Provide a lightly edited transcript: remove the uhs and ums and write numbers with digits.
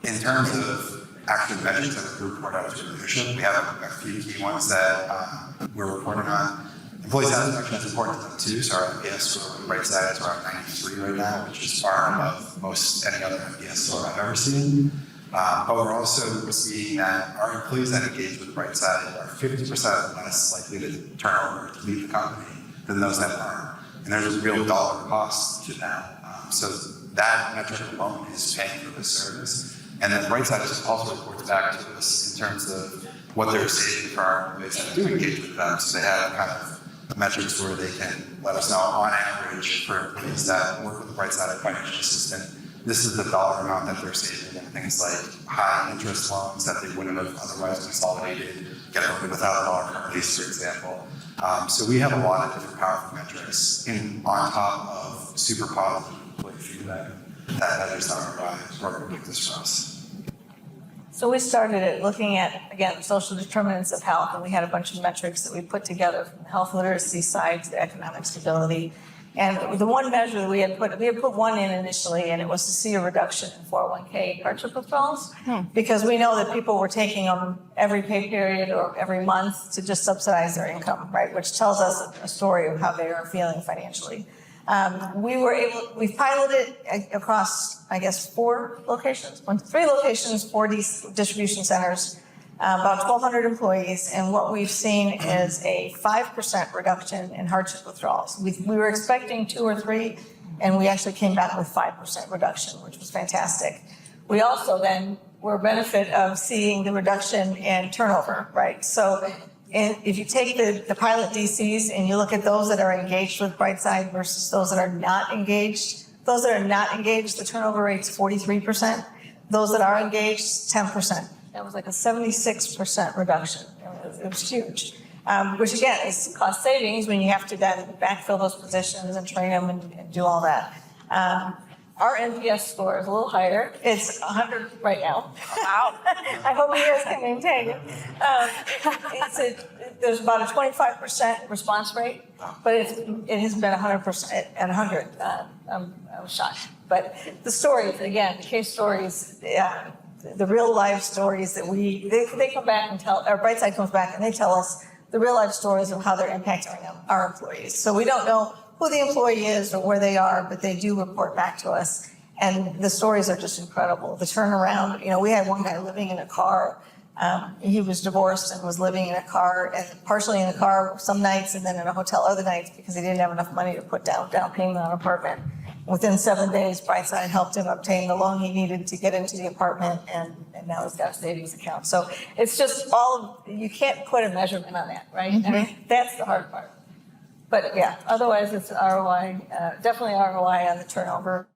In terms of actual metrics that we report out to leadership, we have a few key ones that we're reporting on. Employee satisfaction is important to them too, so our NPS score on Brightside is around 93 right now, which is far above most any other NPS score I've ever seen. But we're also seeing that our employees that engage with Brightside are 50% less likely to turn over to leave the company than those that aren't. And there's a real dollar cost to that. So that metric alone is paying for this service. And then Brightside also reports back to us in terms of what they're saving for our employees that do engage with them. So they have kind of metrics where they can let us know on average for employees that work with the Brightside financial assistant, this is the dollar amount that they're saving in things like high interest loans that they wouldn't have otherwise consolidated, get away without $1 lease, for example. So we have a lot of different powerful metrics on top of super positive employee feedback that is not program like this for us. So we started it looking at, again, social determinants of health, and we had a bunch of metrics that we put together from the health literacy side to the economic stability. And the one measure that we had put one in initially, and it was to see a reduction in 401k hardship withdrawals, because we know that people were taking them every pay period or every month to just subsidize their income, right? Which tells us a story of how they are feeling financially. We've piloted across, I guess, 3 locations, 4 distribution centers, about 1,200 employees, and what we've seen is a 5% reduction in hardship withdrawals. We were expecting 2 or 3, and we actually came back with 5% reduction, which was fantastic. We also then were a benefit of seeing the reduction in turnover, right? So if you take the pilot DCs and you look at those that are engaged with Brightside versus those that are not engaged, the turnover rate's 43%. Those that are engaged, 10%. That was like a 76% reduction. It was huge, which again is cost savings when you have to then backfill those positions and train them and do all that. Our NPS score is a little higher. It's 100 right now. Wow. I hope you guys can maintain it. There's about a 25% response rate, but it has been 100% at 100. I was shocked. But the stories, again, the case stories, the real life stories that they come back and tell, or Brightside comes back and they tell us the real life stories of how they're impacting our employees. So we don't know who the employee is or where they are, but they do report back to us. And the stories are just incredible. The turnaround, we had one guy living in a car. He was divorced and was living in a car, and partially in a car some nights and then in a hotel other nights because he didn't have enough money to put down payment on an apartment. Within 7 days, Brightside helped him obtain the loan he needed to get into the apartment, and now he's got a savings account. So it's just you can't put a measurement on that, right? Mm-hmm. I mean, that's the hard part. But yeah, otherwise it's ROI, definitely ROI on the turnover.